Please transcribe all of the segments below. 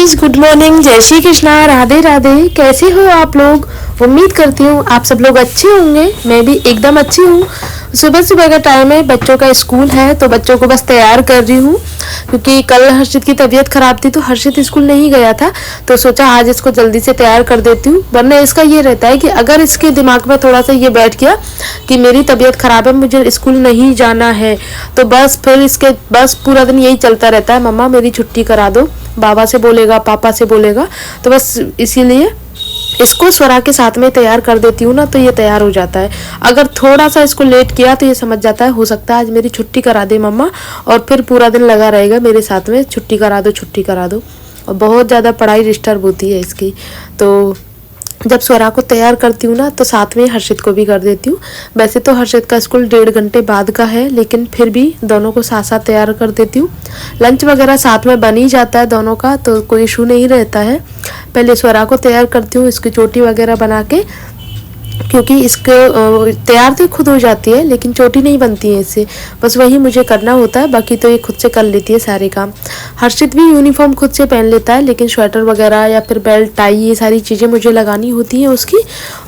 Guys, good morning, जय श्री कृष्णा, राधे राधे। कैसे हो आप लोग? उम्मीद करती हूँ आप सब लोग अच्छे होंगे। मैं भी एकदम अच्छी हूँ। सुबह सुबह का टाइम है, बच्चों का स्कूल है तो बच्चों को बस तैयार कर रही हूँ, क्योंकि कल हर्षित की तबीयत खराब थी तो हर्षित स्कूल नहीं गया था, तो सोचा आज इसको जल्दी से तैयार कर देती हूँ। वरना इसका ये रहता है कि अगर इसके दिमाग में थोड़ा सा ये बैठ गया कि मेरी तबीयत खराब है, मुझे स्कूल नहीं जाना है, तो बस फिर इसके बस पूरा दिन यही चलता रहता है, मम्मा मेरी छुट्टी करा दो। बाबा से बोलेगा, पापा से बोलेगा, तो बस इसीलिए इसको स्वरा के साथ में तैयार कर देती हूँ ना, तो ये तैयार हो जाता है। अगर थोड़ा सा इसको लेट किया तो ये समझ जाता है, हो सकता है आज मेरी छुट्टी करा दे मम्मा, और फिर पूरा दिन लगा रहेगा मेरे साथ में, छुट्टी करा दो छुट्टी करा दो। और बहुत ज़्यादा पढ़ाई डिस्टर्ब होती है इसकी। तो जब स्वरा को तैयार करती हूँ ना, तो साथ में हर्षित को भी कर देती हूँ। वैसे तो हर्षित का स्कूल 1.5 घंटे बाद का है, लेकिन फिर भी दोनों को साथ साथ तैयार कर देती हूँ। लंच वगैरह साथ में बन ही जाता है दोनों का, तो कोई इशू नहीं रहता है। पहले स्वरा को तैयार करती हूँ, इसकी चोटी वगैरह बना के, क्योंकि इसके तैयार तो खुद हो जाती है लेकिन चोटी नहीं बनती है इससे, बस वही मुझे करना होता है, बाकी तो ये खुद से कर लेती है सारे काम। हर्षित भी यूनिफॉर्म खुद से पहन लेता है, लेकिन स्वेटर वगैरह या फिर बेल्ट टाई ये सारी चीज़ें मुझे लगानी होती हैं उसकी,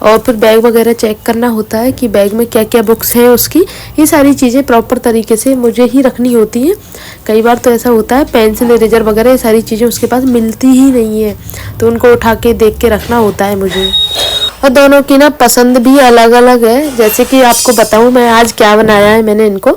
और फिर बैग वगैरह चेक करना होता है कि बैग में क्या क्या बुक्स हैं उसकी, ये सारी चीज़ें प्रॉपर तरीके से मुझे ही रखनी होती हैं। कई बार तो ऐसा होता है पेंसिल इरेजर वगैरह ये सारी चीज़ें उसके पास मिलती ही नहीं है, तो उनको उठा के देख के रखना होता है मुझे। और दोनों की ना पसंद भी अलग अलग है। जैसे कि आपको बताऊं मैं आज क्या बनाया है मैंने इनको।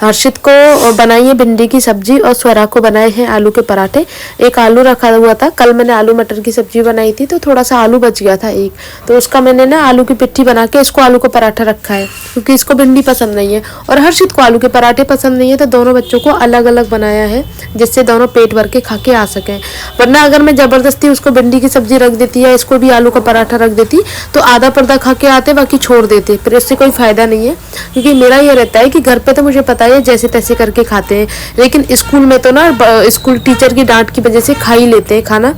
हर्षित को बनाई है भिंडी की सब्जी और स्वरा को बनाए हैं आलू के पराठे। एक आलू रखा हुआ था, कल मैंने आलू मटर की सब्जी बनाई थी तो थोड़ा सा आलू बच गया था एक, तो उसका मैंने ना आलू की पिट्ठी बना के इसको आलू का पराठा रखा है, क्योंकि इसको भिंडी पसंद नहीं है और हर्षित को आलू के पराठे पसंद नहीं है, तो दोनों बच्चों को अलग अलग बनाया है जिससे दोनों पेट भर के खा के आ सकें। वरना अगर मैं जबरदस्ती उसको भिंडी की सब्जी रख देती या इसको भी आलू का पराठा रख देती तो आधा पर्दा खा के आते, बाकी छोड़ देते, फिर इससे कोई फायदा नहीं है। क्योंकि मेरा ये रहता है कि घर पे तो मुझे पता है जैसे तैसे करके खाते हैं, लेकिन स्कूल में तो ना स्कूल टीचर की डांट की वजह से खा ही लेते हैं खाना,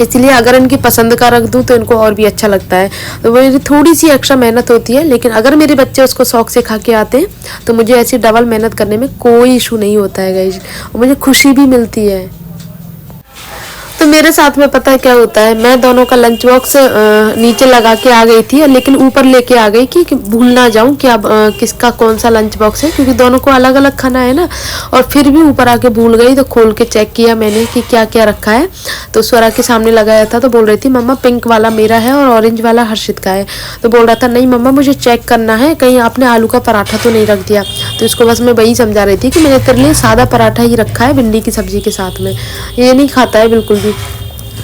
इसलिए अगर इनकी पसंद का रख दूं तो इनको और भी अच्छा लगता है। तो मेरी थोड़ी सी एक्स्ट्रा मेहनत होती है, लेकिन अगर मेरे बच्चे उसको शौक से खा के आते हैं तो मुझे ऐसी डबल मेहनत करने में कोई इशू नहीं होता है गाइस, और मुझे खुशी भी मिलती है। तो मेरे साथ में पता है क्या होता है, मैं दोनों का लंच बॉक्स नीचे लगा के आ गई थी, लेकिन ऊपर लेके आ गई कि भूल ना जाऊं कि अब किसका कौन सा लंच बॉक्स है, क्योंकि दोनों को अलग अलग खाना है ना। और फिर भी ऊपर आके भूल गई, तो खोल के चेक किया मैंने कि क्या क्या रखा है, तो स्वरा के सामने लगाया था तो बोल रही थी मम्मा पिंक वाला मेरा है और ऑरेंज वाला हर्षित का है। तो बोल रहा था नहीं मम्मा मुझे चेक करना है कहीं आपने आलू का पराठा तो नहीं रख दिया। तो इसको बस मैं वही समझा रही थी कि मैंने तेरे लिए सादा पराठा ही रखा है भिंडी की सब्जी के साथ में, ये नहीं खाता है बिल्कुल भी।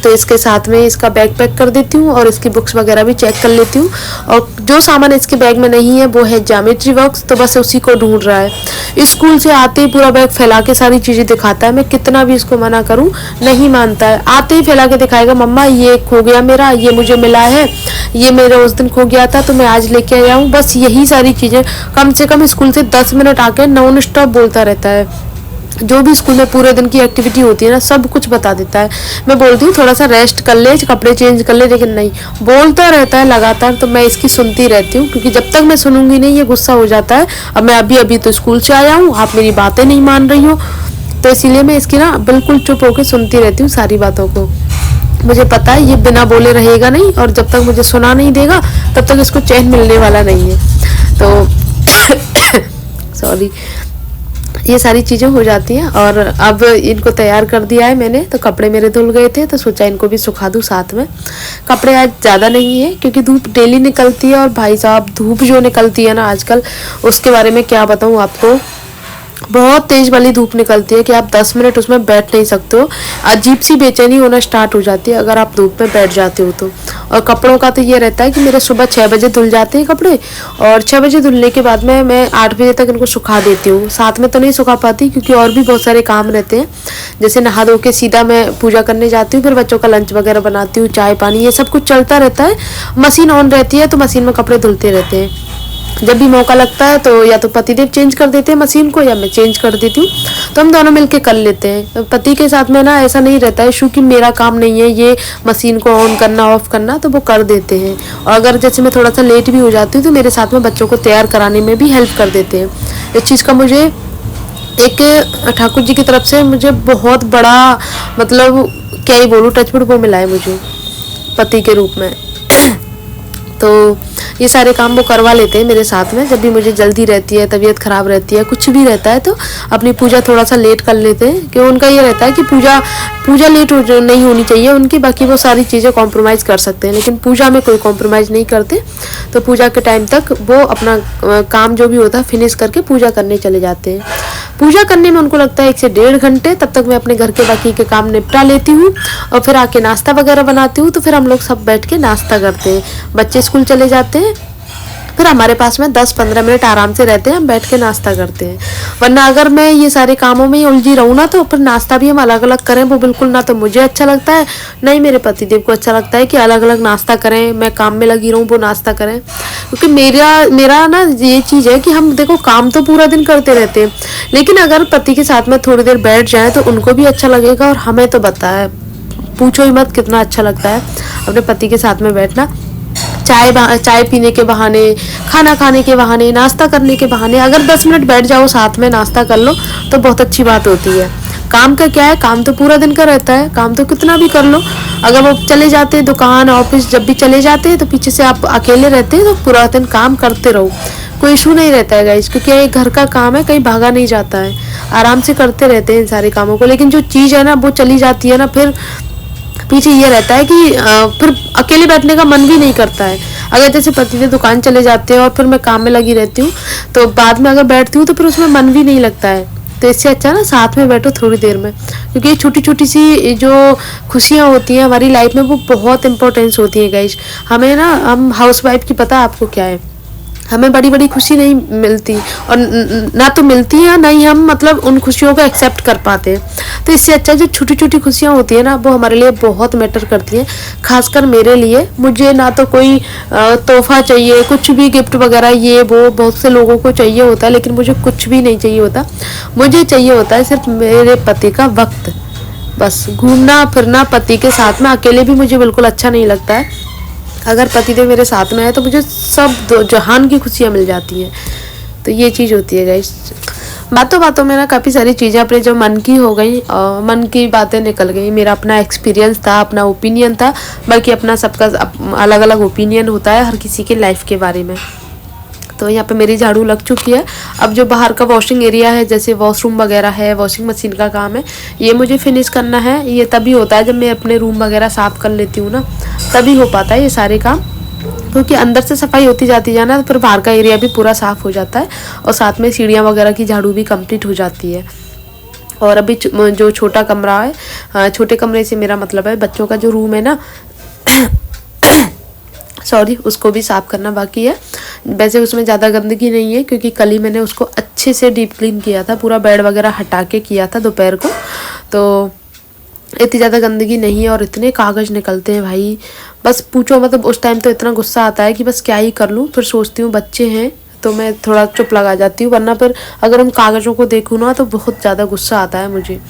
तो इसके साथ में इसका बैग पैक कर देती हूँ और इसकी बुक्स वगैरह भी चेक कर लेती हूँ। और जो सामान इसके बैग में नहीं है वो है ज्योमेट्री बॉक्स, तो बस उसी को ढूंढ रहा है। स्कूल से आते ही पूरा बैग फैला के सारी चीज़ें दिखाता है, मैं कितना भी इसको मना करूँ नहीं मानता है। आते ही फैला के दिखाएगा मम्मा ये खो गया मेरा, ये मुझे मिला है, ये मेरा उस दिन खो गया था तो मैं आज लेके आया हूँ। बस यही सारी चीज़ें कम से कम स्कूल से 10 मिनट आके नॉन स्टॉप बोलता रहता है। जो भी स्कूल में पूरे दिन की एक्टिविटी होती है ना सब कुछ बता देता है। मैं बोलती हूँ थोड़ा सा रेस्ट कर ले, कपड़े चेंज कर ले, लेकिन नहीं, बोलता रहता है लगातार। तो मैं इसकी सुनती रहती हूँ, क्योंकि जब तक मैं सुनूंगी नहीं ये गुस्सा हो जाता है। अब मैं अभी तो स्कूल से आया हूँ, आप मेरी बातें नहीं मान रही हो, तो इसीलिए मैं इसकी ना बिल्कुल चुप होकर सुनती रहती हूँ सारी बातों को। मुझे पता है ये बिना बोले रहेगा नहीं, और जब तक मुझे सुना नहीं देगा तब तक इसको चैन मिलने वाला नहीं है। तो सॉरी, ये सारी चीज़ें हो जाती हैं। और अब इनको तैयार कर दिया है मैंने, तो कपड़े मेरे धुल गए थे तो सोचा इनको भी सुखा दूँ साथ में। कपड़े आज ज़्यादा नहीं है क्योंकि धूप डेली निकलती है, और भाई साहब धूप जो निकलती है ना आजकल, उसके बारे में क्या बताऊँ आपको, बहुत तेज वाली धूप निकलती है कि आप 10 मिनट उसमें बैठ नहीं सकते हो। अजीब सी बेचैनी होना स्टार्ट हो जाती है अगर आप धूप में बैठ जाते हो तो। और कपड़ों का तो ये रहता है कि मेरे सुबह 6 बजे धुल जाते हैं कपड़े, और 6 बजे धुलने के बाद में मैं 8 बजे तक इनको सुखा देती हूँ। साथ में तो नहीं सुखा पाती क्योंकि और भी बहुत सारे काम रहते हैं, जैसे नहा धो के सीधा मैं पूजा करने जाती हूँ, फिर बच्चों का लंच वगैरह बनाती हूँ, चाय पानी ये सब कुछ चलता रहता है। मशीन ऑन रहती है तो मशीन में कपड़े धुलते रहते हैं। जब भी मौका लगता है तो या तो पतिदेव चेंज कर देते हैं मशीन को या मैं चेंज कर देती हूँ, तो हम दोनों मिलके कर लेते हैं। पति के साथ में ना ऐसा नहीं रहता है इशू कि मेरा काम नहीं है ये मशीन को ऑन करना ऑफ करना, तो वो कर देते हैं। और अगर जैसे मैं थोड़ा सा लेट भी हो जाती हूँ तो मेरे साथ में बच्चों को तैयार कराने में भी हेल्प कर देते हैं। इस चीज़ का मुझे एक ठाकुर जी की तरफ से मुझे बहुत बड़ा मतलब क्या ही बोलूँ, टचवुड वो मिला है मुझे पति के रूप में। तो ये सारे काम वो करवा लेते हैं मेरे साथ में। जब भी मुझे जल्दी रहती है, तबीयत ख़राब रहती है, कुछ भी रहता है, तो अपनी पूजा थोड़ा सा लेट कर लेते हैं। कि उनका ये रहता है कि पूजा लेट नहीं होनी चाहिए उनकी, बाकी वो सारी चीज़ें कॉम्प्रोमाइज़ कर सकते हैं, लेकिन पूजा में कोई कॉम्प्रोमाइज़ नहीं करते। तो पूजा के टाइम तक वो अपना काम जो भी होता है फिनिश करके पूजा करने चले जाते हैं। पूजा करने में उनको लगता है 1 से 1.5 घंटे। तब तक मैं अपने घर के बाकी के काम निपटा लेती हूँ और फिर आके नाश्ता वगैरह बनाती हूँ। तो फिर हम लोग सब बैठ के नाश्ता करते हैं। बच्चे स्कूल चले जाते हैं, फिर हमारे पास में 10-15 मिनट आराम से रहते हैं, हम बैठ के नाश्ता करते हैं। वरना अगर मैं ये सारे कामों में ही उलझी रहूँ ना, तो फिर नाश्ता भी हम अलग अलग करें, वो बिल्कुल ना तो मुझे अच्छा लगता है, ना ही मेरे पतिदेव को अच्छा लगता है कि अलग अलग नाश्ता करें, मैं काम में लगी रहूँ, वो नाश्ता करें। क्योंकि मेरा ना ये चीज़ है कि हम देखो काम तो पूरा दिन करते रहते हैं, लेकिन अगर पति के साथ में थोड़ी देर बैठ जाए तो उनको भी अच्छा लगेगा। और हमें तो बताया पूछो ही मत कितना अच्छा लगता है अपने पति के साथ में बैठना। चाय पीने के बहाने, खाना खाने के बहाने, नाश्ता करने के बहाने, अगर 10 मिनट बैठ जाओ साथ में नाश्ता कर लो तो बहुत अच्छी बात होती है। काम का क्या है, काम तो पूरा दिन का रहता है, काम तो कितना भी कर लो। अगर वो चले जाते हैं दुकान ऑफिस, जब भी चले जाते हैं तो पीछे से आप अकेले रहते हैं, तो पूरा दिन काम करते रहो, कोई इशू नहीं रहता है गाइस। क्योंकि ये घर का काम है, कहीं भागा नहीं जाता है, आराम से करते रहते हैं इन सारे कामों को। लेकिन जो चीज़ है ना वो चली जाती है ना, फिर पीछे ये रहता है कि फिर अकेले बैठने का मन भी नहीं करता है। अगर जैसे पतिदेव दुकान चले जाते हैं और फिर मैं काम में लगी रहती हूँ, तो बाद में अगर बैठती हूँ तो फिर उसमें मन भी नहीं लगता है। तो इससे अच्छा ना साथ में बैठो थोड़ी देर में, क्योंकि ये छोटी छोटी सी जो खुशियाँ होती हैं हमारी लाइफ में, वो बहुत इंपॉर्टेंस होती है गाइस। हमें ना, हम हाउस वाइफ की पता आपको क्या है, हमें बड़ी बड़ी खुशी नहीं मिलती, और ना तो मिलती है, ना ही हम मतलब उन खुशियों को एक्सेप्ट कर पाते हैं। तो इससे अच्छा जो छोटी छोटी खुशियाँ होती है ना, वो हमारे लिए बहुत मैटर करती हैं। खासकर मेरे लिए, मुझे ना तो कोई तोहफा चाहिए, कुछ भी गिफ्ट वगैरह ये वो बहुत से लोगों को चाहिए होता है, लेकिन मुझे कुछ भी नहीं चाहिए होता। मुझे चाहिए होता है सिर्फ मेरे पति का वक्त, बस घूमना फिरना पति के साथ में। अकेले भी मुझे बिल्कुल अच्छा नहीं लगता है। अगर पतिदेव मेरे साथ में है तो मुझे सब जहान की खुशियाँ मिल जाती हैं। तो ये चीज़ होती है गाइस। बातों बातों में ना काफ़ी सारी चीज़ें अपने जो मन की हो गई, मन की बातें निकल गई। मेरा अपना एक्सपीरियंस था, अपना ओपिनियन था, बाकी अपना सबका अलग अलग ओपिनियन होता है हर किसी के लाइफ के बारे में। तो यहाँ पे मेरी झाड़ू लग चुकी है। अब जो बाहर का वॉशिंग एरिया है, जैसे वॉशरूम वगैरह है, वॉशिंग मशीन का काम है, ये मुझे फिनिश करना है। ये तभी होता है जब मैं अपने रूम वगैरह साफ़ कर लेती हूँ ना, तभी हो पाता है ये सारे काम। क्योंकि अंदर से सफाई होती जाती है ना, तो फिर बाहर का एरिया भी पूरा साफ़ हो जाता है, और साथ में सीढ़ियाँ वगैरह की झाड़ू भी कंप्लीट हो जाती है। और अभी जो छोटा कमरा है, छोटे कमरे से मेरा मतलब है बच्चों का जो रूम है ना सॉरी, उसको भी साफ़ करना बाकी है। वैसे उसमें ज़्यादा गंदगी नहीं है, क्योंकि कल ही मैंने उसको अच्छे से डीप क्लीन किया था, पूरा बेड वगैरह हटा के किया था दोपहर को। तो इतनी ज़्यादा गंदगी नहीं है, और इतने कागज़ निकलते हैं भाई, बस पूछो। मतलब उस टाइम तो इतना गुस्सा आता है कि बस क्या ही कर लूँ। फिर सोचती हूँ बच्चे हैं तो मैं थोड़ा चुप लगा जाती हूँ, वरना फिर अगर उन कागज़ों को देखूँ ना तो बहुत ज़्यादा गुस्सा आता है मुझे।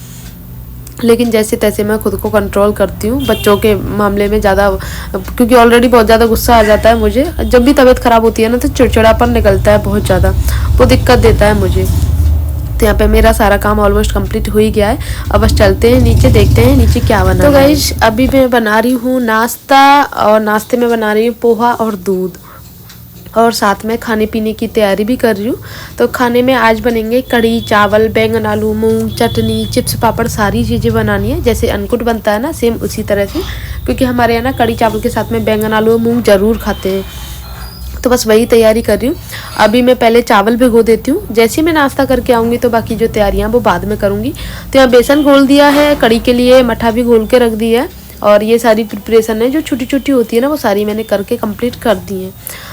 लेकिन जैसे तैसे मैं खुद को कंट्रोल करती हूँ बच्चों के मामले में ज़्यादा, क्योंकि ऑलरेडी बहुत ज़्यादा गुस्सा आ जाता है मुझे। जब भी तबीयत ख़राब होती है ना, तो चिड़चिड़ापन निकलता है बहुत ज़्यादा, वो दिक्कत देता है मुझे। तो यहाँ पे मेरा सारा काम ऑलमोस्ट कंप्लीट हो ही गया है। अब बस चलते हैं नीचे, देखते हैं नीचे क्या बना। तो गाइस अभी मैं बना रही हूँ नाश्ता, और नाश्ते में बना रही हूँ पोहा और दूध, और साथ में खाने पीने की तैयारी भी कर रही हूँ। तो खाने में आज बनेंगे कढ़ी चावल, बैंगन आलू, मूंग, चटनी, चिप्स पापड़, सारी चीज़ें बनानी है। जैसे अनकुट बनता है ना, सेम उसी तरह से, क्योंकि हमारे यहाँ ना कढ़ी चावल के साथ में बैंगन आलू और मूंग ज़रूर खाते हैं। तो बस वही तैयारी कर रही हूँ। अभी मैं पहले चावल भिगो देती हूँ, जैसे ही मैं नाश्ता करके आऊँगी तो बाकी जो तैयारियाँ वो बाद में करूँगी। तो यहाँ बेसन घोल दिया है कढ़ी के लिए, मठा भी घोल के रख दिया है, और ये सारी प्रिपरेशन है जो छोटी छोटी होती है ना, वो सारी मैंने करके कंप्लीट कर दी है।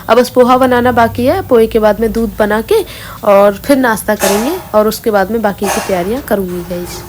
अब बस पोहा बनाना बाकी है। पोहे के बाद में दूध बना के और फिर नाश्ता करेंगे, और उसके बाद में बाकी की तैयारियाँ करूँगी गाइस।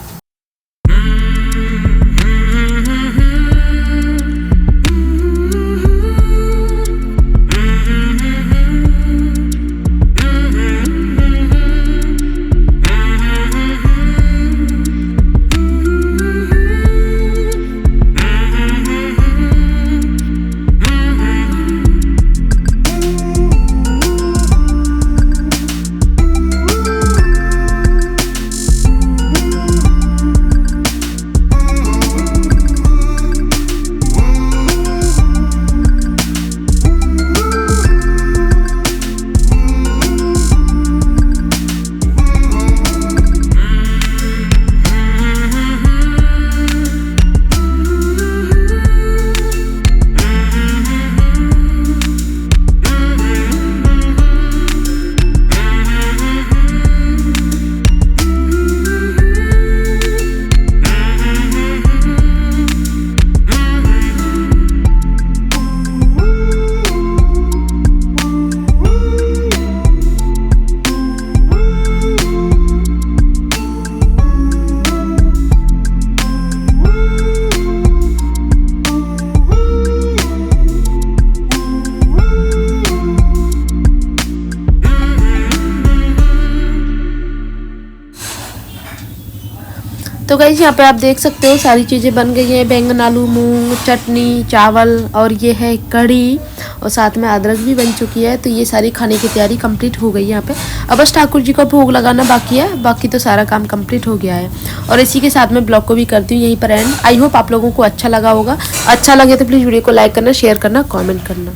तो गाइस यहाँ पे आप देख सकते हो सारी चीज़ें बन गई हैं। बैंगन आलू मूंग चटनी चावल और ये है कढ़ी और साथ में अदरक भी बन चुकी है। तो ये सारी खाने की तैयारी कंप्लीट हो गई यहाँ पे। अब बस ठाकुर जी को भोग लगाना बाकी है, बाकी तो सारा काम कंप्लीट हो गया है। और इसी के साथ में ब्लॉग को भी करती हूँ यहीं पर एंड। आई होप आप लोगों को अच्छा लगा होगा। अच्छा लगे तो प्लीज़ वीडियो को लाइक करना, शेयर करना, कॉमेंट करना।